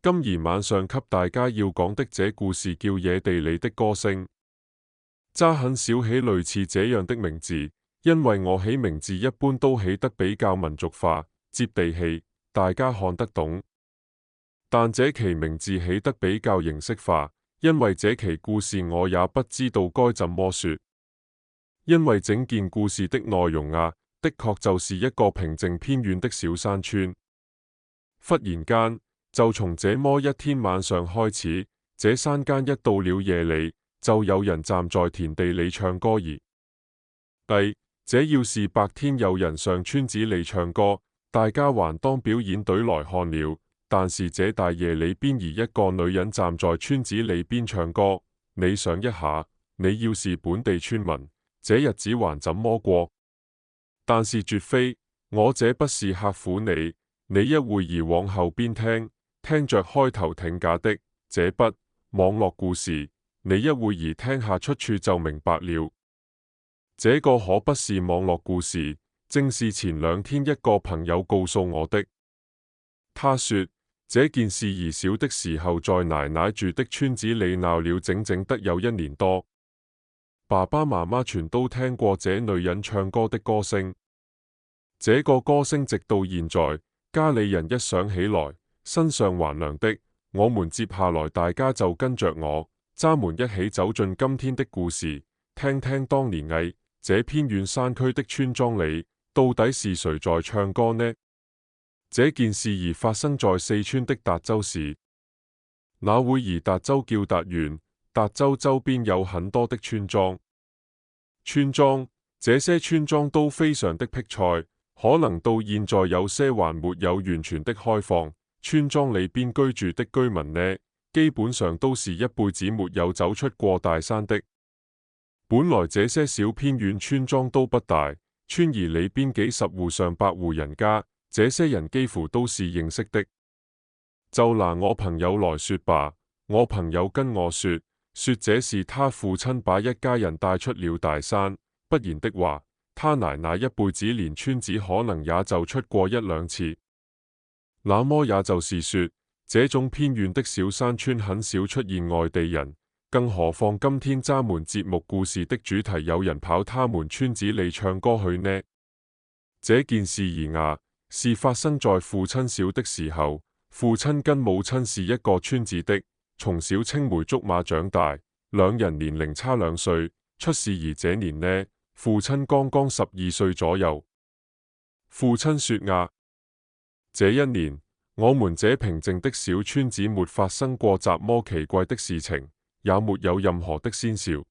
今兒晚上給大家要講的這故事叫野地裏的歌聲。乍很少起類似這樣的名字，因為我起名字一般都起得比較民族化、接地氣，大家看得懂。但這期名字起得比較形式化，因為這期故事我也不知道該怎麼說。因為整件故事的內容的確就是一個平靜偏遠的小山村。忽然間，就從這麼一天晚上開始，這山間一到了夜裏，就有人站在田地裏唱歌兒。這要是白天有人上村子裏唱歌，大家還當表演隊來看了。但是這大夜裏邊兒一個女人站在村子裏邊唱歌，你想一下，你要是本地村民，這日子還怎麼過？但是絕非，我這不是嚇唬你，你一會兒往後邊聽着開頭挺假的這筆網絡故事，你一會兒聽下出處就明白了。這個可不是網絡故事，正是前2天一個朋友告訴我的。他說這件事兒小的時候在奶奶住的村子裏鬧了整整得有1年多，爸爸媽媽全都聽過這女人唱歌的歌聲。這個歌聲直到現在，家裏人一想起來，身上還涼的。我們接下來大家就跟着我，咱們一起走進今天的故事，聽聽當年這偏遠山區的村莊裏，到底是誰在唱歌呢？這件事兒發生在四川的達州市。那會兒達州叫達縣，達州周邊有很多的村莊。這些村莊都非常的僻塞，可能到現在有些還沒有完全的開放。村莊裏邊居住的居民呢，基本上都是一輩子沒有走出過大山的。本來這些小偏遠村莊都不大，村兒裏邊幾十戶上百戶人家，這些人幾乎都是認識的。就拿我朋友來說吧，我朋友跟我說這是他父親把一家人帶出了大山，不然的話，他奶奶一輩子連村子可能也就出過1-2次。那麼也就是說，這種偏遠的小山村很少出現外地人，更何況今天咱們節目故事的主題有人跑他們村子裏唱歌去呢？這件事兒是發生在父親小的時候，父親跟母親是一個村子的，從小青梅竹馬長大，兩人年齡差2歲，出事兒這年呢，父親剛剛12歲左右。父親說這一年，我們這平靜的小村子沒發生過怎麼奇怪的事情，也沒有任何的先兆。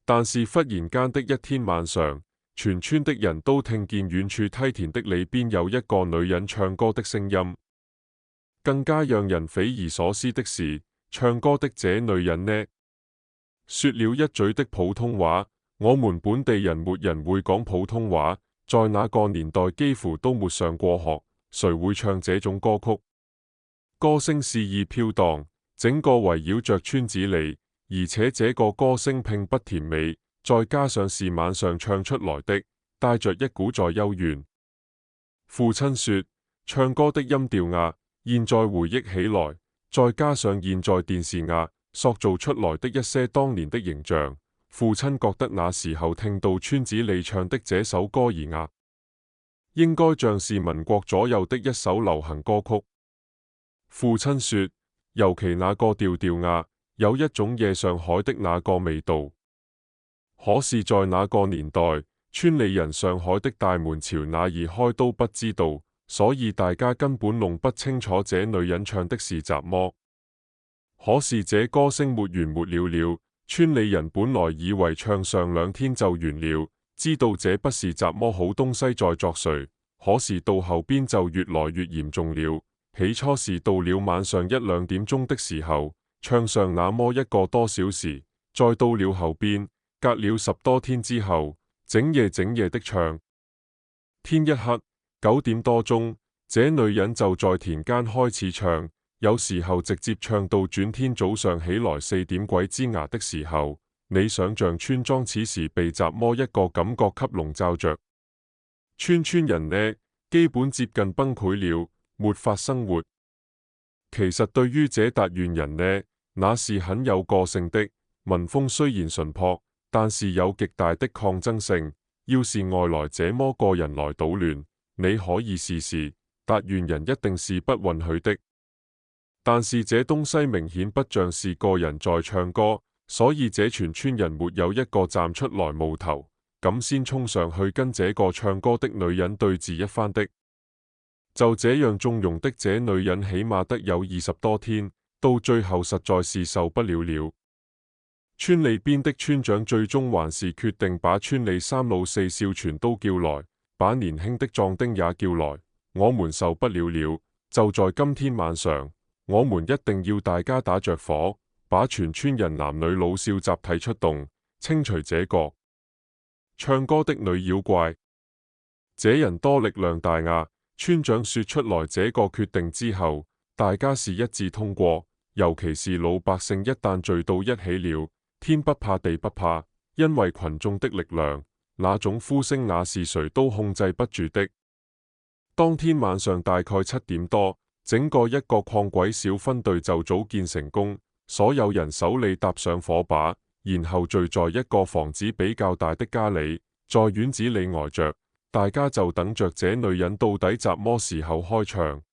但是忽然間的一天晚上，全村的人都聽見遠處梯田的裏邊有一個女人唱歌的聲音。更加讓人匪夷所思的是，唱歌的這女人呢，說了一嘴的普通話。我們本地人沒人會講普通話，在那個年代幾乎都沒上過學，誰會唱這種歌曲？歌聲肆意飄蕩，整個圍繞着村子裏，而且這個歌聲並不甜美，再加上是晚上唱出來的，帶着一股在幽怨。父親說，唱歌的音調現在回憶起來，再加上現在電視塑造出來的一些當年的形象，父親覺得那時候聽到村子裏唱的這首歌兒應該像是民國左右的一首流行歌曲。父親說，尤其那個調調有一種夜上海的那個味道。可是，在那個年代，村里人上海的大門朝哪兒開都不知道，所以大家根本弄不清楚這女人唱的是什麼。可是這歌聲沒完沒了，村里人本來以為唱上2天就完了，知道這不是什麼好東西在作祟。可是到後邊就越來越嚴重了。起初是到了晚上1-2點鐘的時候，唱上那麼1個多小時，再到了後邊，隔了10多天之後，整夜的唱。天一黑9點多鐘，這女人就在田間開始唱，有時候直接唱到轉天早上起來4點鬼之牙的時候。你想象村莊此時被怎麼一個感覺給籠罩着？村人呢，基本接近崩潰了，沒法生活。其實對於這達縣人呢，那是很有個性的。民風雖然淳樸，但是有極大的抗爭性。要是外來這麼個人來搗亂，你可以試試，達縣人一定是不允許的。但是這東西明顯不像是個人在唱歌，所以這全村人沒有一個站出來冒頭，咁先衝上去跟這個唱歌的女人對峙一番的。就這樣縱容的這女人起碼得有20多天，到最後實在是受不了了。村里邊的村長最終還是決定把村里三老四少全都叫來，把年輕的壯丁也叫來。我們受不了了，就在今天晚上，我們一定要大家打着火，把全村人男女老少集體出動，清除這個唱歌的女妖怪。這人多力量大呀！村長說出來這個決定之後，大家是一致通過，尤其是老百姓一旦聚到一起了，天不怕地不怕，因為群眾的力量，那種呼聲那是誰都控制不住的。當天晚上大概7點多，整個一個礦鬼小分隊就組建成功，所有人手裏搭上火把，然後聚在一個房子比較大的家裏，在院子裏呆着，大家就等着這女人到底什麼時候開唱。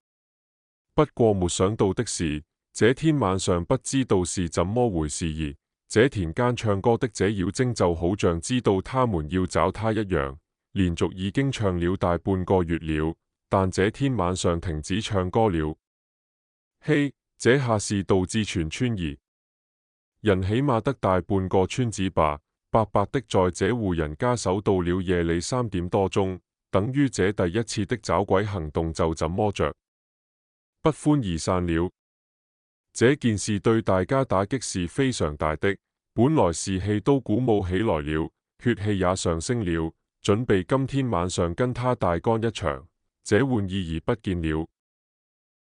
不過沒想到的是，這天晚上不知道是怎麼回事兒，這田間唱歌的這妖精就好像知道他們要找她一樣，連續已經唱了大半個月了，但這天晚上停止唱歌了。嘿，這下是導致全村兒人起碼得大半個村子吧，白白的在這戶人家守到了夜裏3點多鐘，等於這第一次的找鬼行動就怎麼着不歡而散了。這件事對大家打擊是非常大的，本來士氣都鼓舞起來了，血氣也上升了，準備今天晚上跟他大幹一場。這玩意兒不見了，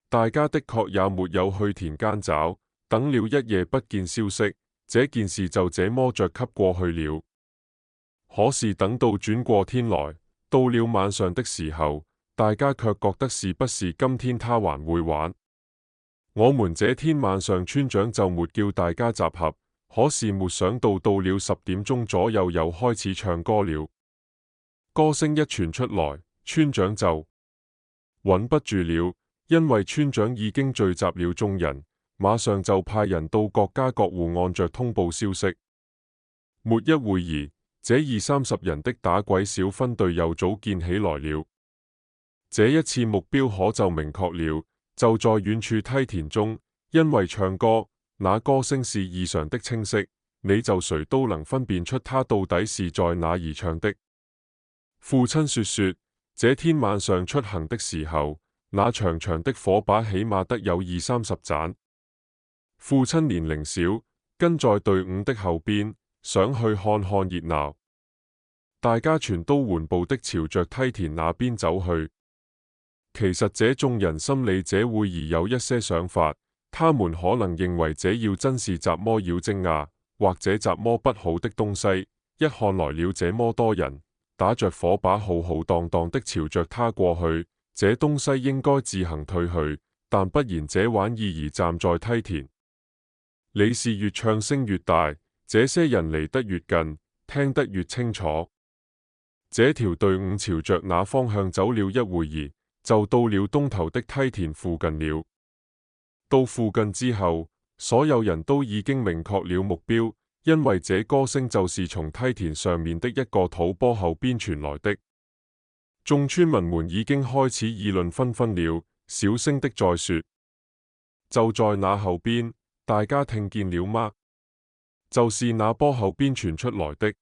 大家的確也沒有去田間找，等了一夜不見消息，這件事就這麼着給過去了。可是等到轉過天來，到了晚上的時候，大家卻覺得是不是今天他還會玩。我們這天晚上村長就沒叫大家集合，可是沒想到到了10點鐘左右又開始唱歌了。歌聲一傳出來，村長就穩不住了，因為村長已經聚集了眾人，馬上就派人到各家各戶按着通報消息。沒一會兒，這20-30人的打鬼小分隊又組建起來了。這一次目標可就明確了，就在遠處梯田中，因為唱歌，那歌聲是異常的清晰，你就誰都能分辨出他到底是在哪兒唱的。父親說，這天晚上出行的時候，那長長的火把起碼得有20-30盞。父親年齡小，跟在隊伍的後邊，想去看看熱鬧。大家全都緩步的朝着梯田那邊走去。其實這眾人心裏這會兒有一些想法，他們可能認為這要真是什麼妖精啊，或者什麼不好的東西。一看來了這麼多人，打着火把浩浩蕩蕩的朝着他過去，這東西應該自行退去，但不然這玩意兒站在梯田，你是越唱聲越大，這些人離得越近，聽得越清楚。這條隊伍朝着那方向走了一會兒，就到了東頭的梯田附近了。到附近之後，所有人都已經明確了目標，因為這歌聲就是從梯田上面的一個土坡後邊傳來的。眾村民們已經開始議論紛紛了，小聲的在說：就在那後邊，大家聽見了嗎？就是那坡後邊傳出來的。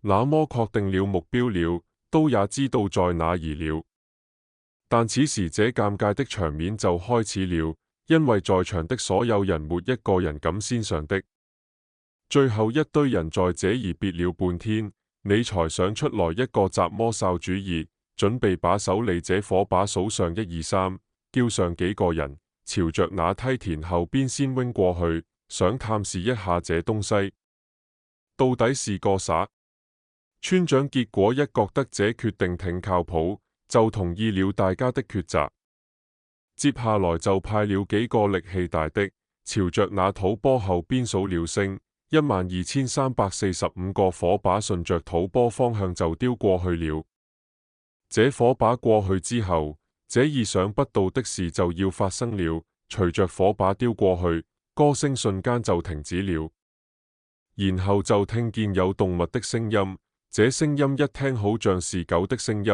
那麼確定了目標了，都也知道在哪兒了。但此時這尷尬的場面就開始了，因為在場的所有人沒一個人敢先上的。最後一堆人在這兒憋了半天，你才想出來一個什麼餿主意，準備把手裏這火把數上1、2、3，叫上幾個人，朝着那梯田後邊先扔過去，想探視一下這東西到底是個啥。村長結果一覺得這決定挺靠譜，就同意了大家的抉擇。接下來就派了幾個力氣大的，朝着那土坡後邊數了聲，12345個火把順着土坡方向就丟過去了。這火把過去之後，這意想不到的事就要發生了。隨着火把丟過去，歌聲瞬間就停止了，然後就聽見有動物的聲音。這聲音一聽好像是狗的聲音，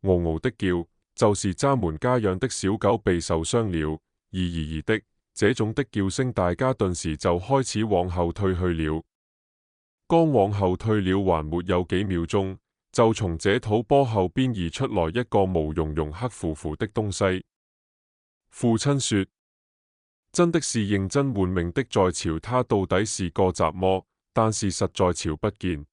嗷嗷的叫，就是他們家養的小狗被受傷了。咦的這種的叫聲，大家頓時就開始往後退去了。剛往後退了還沒有幾秒鐘，就從這土坡後邊移出來一個毛茸茸黑乎乎的東西。父親說：真的是認真換命的在朝他，到底是個雜麼？但是實在瞧不見。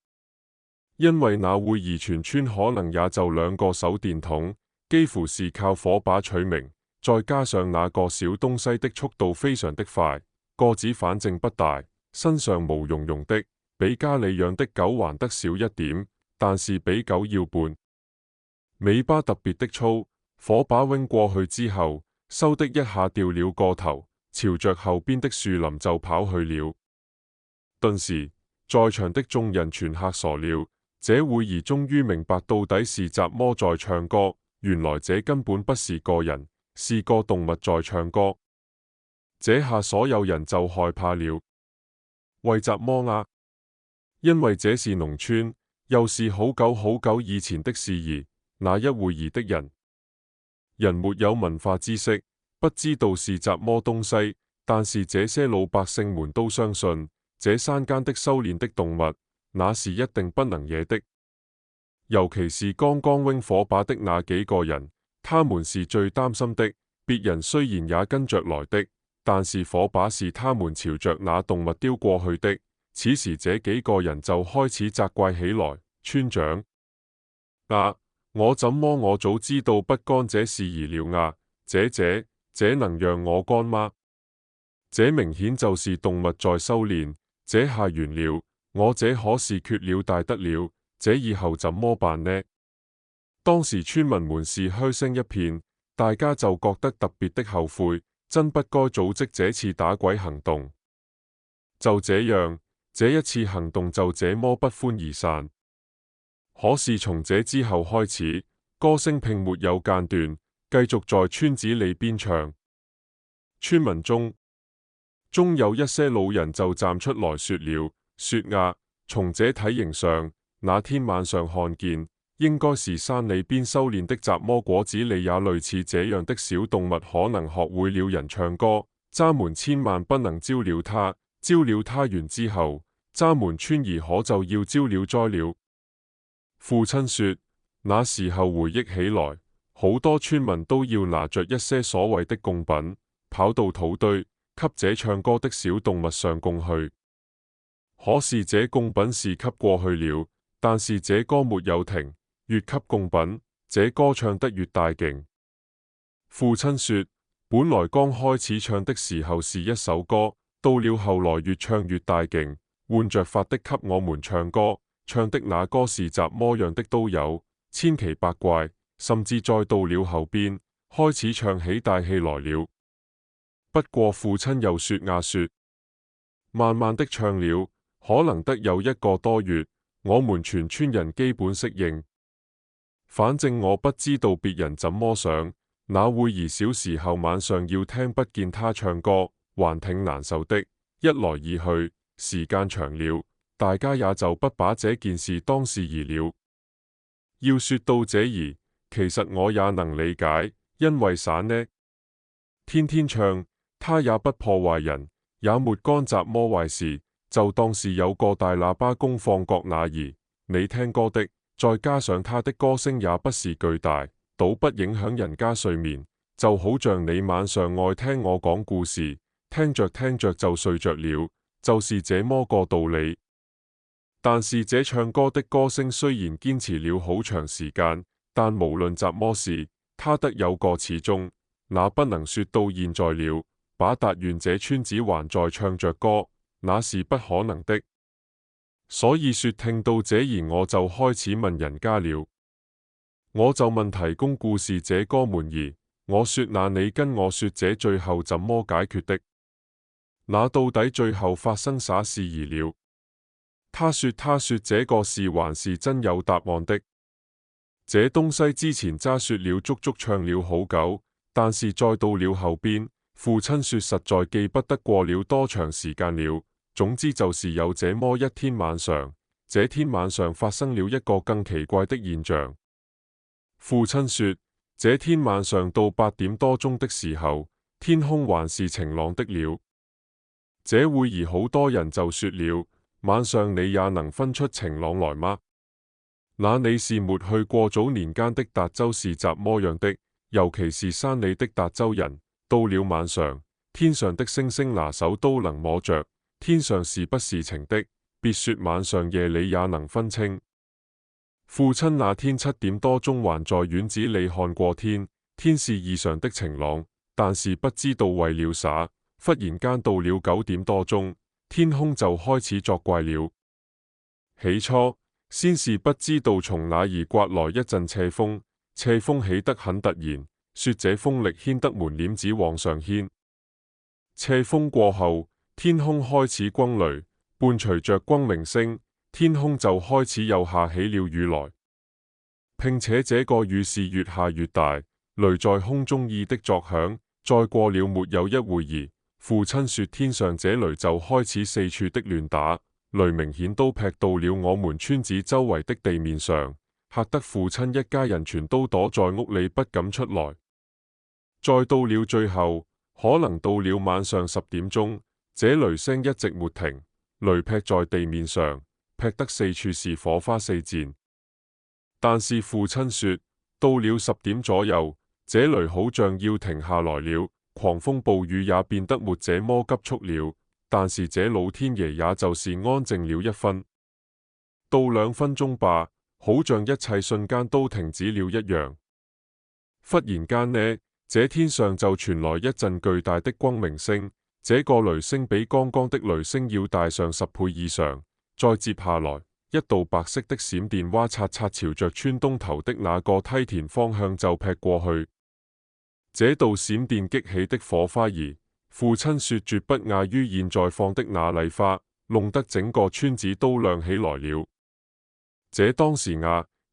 因為那會兒全村可能也就2個手電筒，幾乎是靠火把取名，再加上那個小東西的速度非常的快，個子反正不大，身上毛茸茸的，比家裏養的狗還得少一點，但是比狗要胖，尾巴特別的粗。火把扔過去之後，嗖的一下掉了個頭，朝着後邊的樹林就跑去了。頓時在場的眾人全嚇傻了。這會兒終於明白到底是雜麼在唱歌，原來這根本不是個人，是個動物在唱歌。這下所有人就害怕了。為雜麼啊？因為這是農村，又是好久好久以前的事兒。那一會兒的人沒有文化知識，不知道是雜麼東西，但是這些老百姓們都相信，這山間的修煉的動物，那是一定不能惹的。尤其是剛剛扔火把的那幾個人，他們是最擔心的。別人雖然也跟着來的，但是火把是他們朝着那動物丟過去的。此時這幾個人就開始責怪起來：村長啊，我怎麼我早知道不干這事兒了啊？這能讓我干嗎？這明顯就是動物在修煉。這下完了，我這可是缺了大德了，這以後怎麼辦呢？當時村民們是噓聲一片，大家就覺得特別的後悔，真不該組織這次打鬼行動。就這樣，這一次行動就這麼不歡而散。可是從這之後開始，歌聲並沒有間斷，繼續在村子裏邊唱。村民中有一些老人就站出來說了：說啊，從這體型上，那天晚上看見，應該是山裏邊修煉的雜麼果子裏也類似這樣的小動物，可能學會了人唱歌。咱們千萬不能招了他，招了他完之後，咱們村兒可就要招了災了。父親說，那時候回憶起來，好多村民都要拿着一些所謂的貢品，跑到土堆，給這唱歌的小動物上貢去。可是這貢品是給過去了，但是這歌沒有停，越給貢品，這歌唱得越大勁。父親說，本來剛開始唱的時候是一首歌，到了後來越唱越大勁，換着法的給我們唱歌，唱的那歌是雜麼樣的都有，千奇百怪，甚至再到了後邊，開始唱起大戲來了。不過父親又說啊說，慢慢的唱了，可能得有1個多月，我們全村人基本適應。反正我不知道別人怎麼想，那會兒小時候晚上要聽不見他唱歌，還挺難受的。一來二去，時間長了，大家也就不把這件事當事兒了。要說到這兒，其實我也能理解，因為啥呢？天天唱，他也不破壞人，也沒幹雜麼壞事，就當是有個大喇叭公放角那兒，你聽歌的，再加上他的歌聲也不是巨大，倒不影響人家睡眠，就好像你晚上愛聽我講故事，聽着聽着就睡着了，就是這麼個道理。但是這唱歌的歌聲雖然堅持了好長時間，但無論雜麼事，他得有個始終，那不能說到現在了，把達願這村子還在唱着歌，那是不可能的。所以說聽到這兒我就開始問人家了，我就問提供故事這哥們兒，我說那你跟我說這最後怎麼解決的？那到底最後發生啥事兒了？他說這個事還是真有答案的。這東西之前渣說了足足唱了好久，但是再到了後邊，父親說實在記不得過了多長時間了。總之就是有這麼一天晚上，這天晚上發生了一個更奇怪的現象。父親說，這天晚上到8點多鐘的時候，天空還是晴朗的了。這會兒好多人就說了，晚上你也能分出晴朗來嗎？那你是沒去過早年間的達州是怎麼樣的？尤其是山裏的達州人，到了晚上，天上的星星拿手都能摸着，天上是不是晴的？別說晚上夜裏也能分清。父親那天7點多鐘還在院子裏看過天，天是異常的晴朗，但是不知道為了啥，忽然間到了9點多鐘，天空就開始作怪了。起初先是不知道從哪兒颳來一陣斜風，斜風起得很突然，說這風力牽得門簾子往上掀。斜風過後，天空開始轟雷，伴隨着轟鳴聲，天空就開始又下起了雨來，並且這個雨是越下越大，雷在空中異的作響。再過了沒有一會兒，父親說天上這雷就開始四處的亂打。雷明顯都劈到了我們村子周圍的地面上，嚇得父親一家人全都躲在屋裏不敢出來。再到了最後，可能到了晚上10點鐘，這雷聲一直沒停，雷劈在地面上，劈得四處是火花四濺。但是父親說，到了10點左右，這雷好像要停下來了，狂風暴雨也變得沒這麼急促了。但是這老天爺也就是安靜了1分，到2分鐘吧，好像一切瞬間都停止了一樣。忽然間呢，這天上就傳來一陣巨大的轟鳴聲，這個雷聲比剛剛的雷聲要大上10倍以上。再接下來，一道白色的閃電哇嚓嚓朝着村東頭的那個梯田方向就劈過去。這道閃電激起的火花兒，父親說絕不亞於現在放的那麗花，弄得整個村子都亮起來了。這當時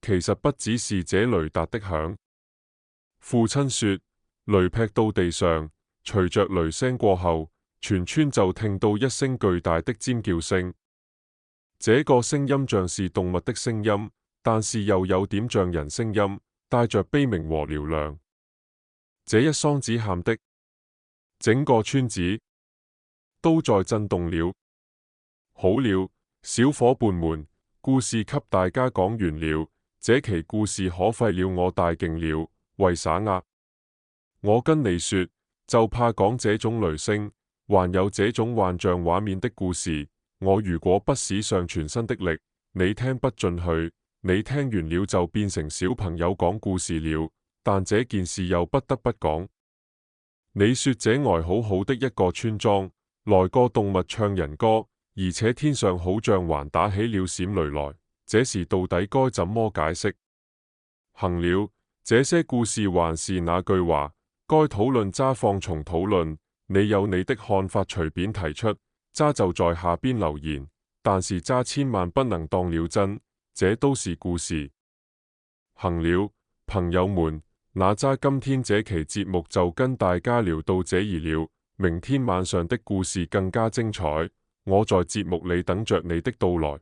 其實不只是這雷達的響。父親說，雷劈到地上，隨着雷聲過後，全村就聽到一聲巨大的尖叫聲。這個聲音像是動物的聲音，但是又有點像人聲音，帶着悲鳴和嘹亮。這一嗓子喊的，整個村子都在震動了。好了，小伙伴們，故事給大家講完了。這期故事可費了我大勁了，為啥呀？我跟你說，就怕講這種雷聲，還有這種幻象畫面的故事，我如果不使上全身的力，你聽不進去，你聽完了就變成小朋友講故事了。但這件事又不得不講。你說這好好的一個村莊，來個動物唱人歌，而且天上好像還打起了閃雷來，這事到底該怎麼解釋？行了，這些故事還是那句話，該討論渣放從討論，你有你的看法隨便提出，渣就在下邊留言，但是渣千萬不能當了真，這都是故事。行了，朋友們。那渣今天這期節目就跟大家聊到這兒了，明天晚上的故事更加精彩，我在節目裏等着你的到來。